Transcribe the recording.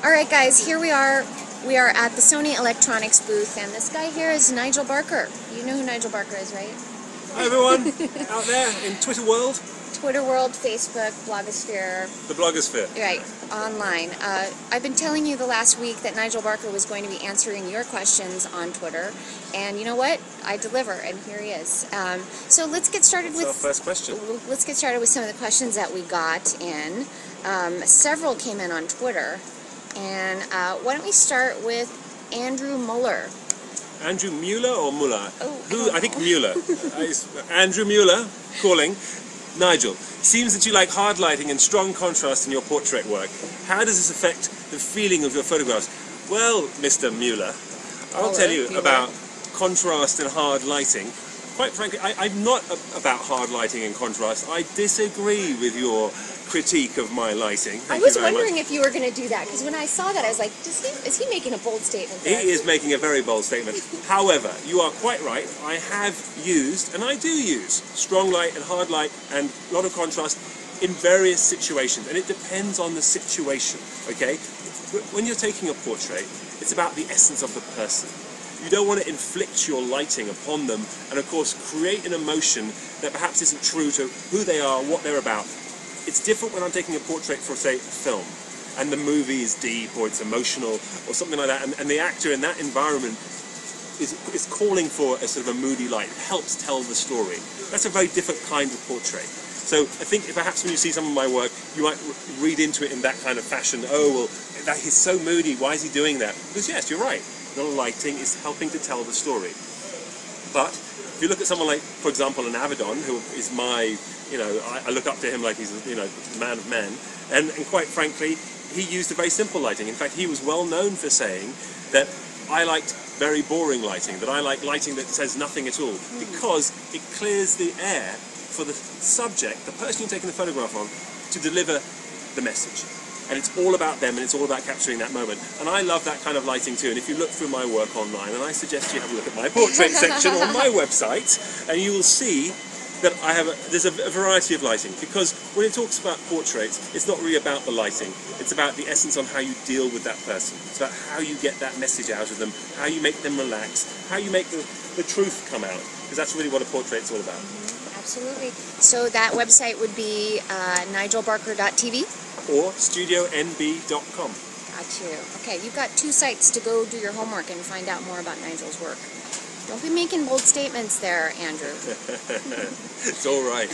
Alright guys, here we are. We are at the Sony Electronics booth, and this guy here is Nigel Barker. You know who Nigel Barker is, right? Hi everyone, out there in Twitter world. Twitter world, Facebook, blogosphere. The blogosphere. Right, online. I've been telling you the last week that Nigel Barker was going to be answering your questions on Twitter, and you know what? I deliver, and here he is. So let's get started with our first question. Let's get started with some of the questions that we got in. Several came in on Twitter, and why don't we start with Andrew Muller? Andrew Mueller or Muller? Oh, I think Mueller. Andrew Mueller calling. Nigel, seems that you like hard lighting and strong contrast in your portrait work. How does this affect the feeling of your photographs? Well, Mr. Mueller, I'll tell you about contrast and hard lighting. Quite frankly, I'm not about hard lighting and contrast. I disagree with your critique of my lighting. I was wondering if you were going to do that, because when I saw that, I was like, is he making a bold statement there? He is making a very bold statement. However, you are quite right. I have used, and I do use, strong light and hard light and a lot of contrast in various situations, and it depends on the situation, okay? When you're taking a portrait, it's about the essence of the person. You don't want to inflict your lighting upon them and, of course, create an emotion that perhaps isn't true to who they are, what they're about. It's different when I'm taking a portrait for, say, a film, and the movie is deep or it's emotional or something like that, and the actor in that environment is calling for a sort of a moody light. It helps tell the story. That's a very different kind of portrait. So I think perhaps when you see some of my work, you might read into it in that kind of fashion. Oh, well, he's so moody, why is he doing that? Because yes, you're right. The lighting is helping to tell the story. But if you look at someone like, for example, an Avedon, who is my, I look up to him like he's, the man of men, and quite frankly, he used a very simple lighting. In fact, he was well known for saying that I liked very boring lighting, that I like lighting that says nothing at all, because it clears the air for the subject, the person you're taking the photograph on, to deliver the message. And it's all about them, and it's all about capturing that moment. And I love that kind of lighting too. And if you look through my work online, and I suggest you have a look at my portrait section on my website, and you will see that there's a variety of lighting. Because when it talks about portraits, it's not really about the lighting. It's about the essence on how you deal with that person. It's about how you get that message out of them, how you make them relax, how you make the truth come out. Because that's really what a portrait's all about. Absolutely. So that website would be nigelbarker.tv? Or studyonb.com. Got you. Okay, you've got two sites to go do your homework and find out more about Nigel's work. Don't be making bold statements there, Andrew. It's all right.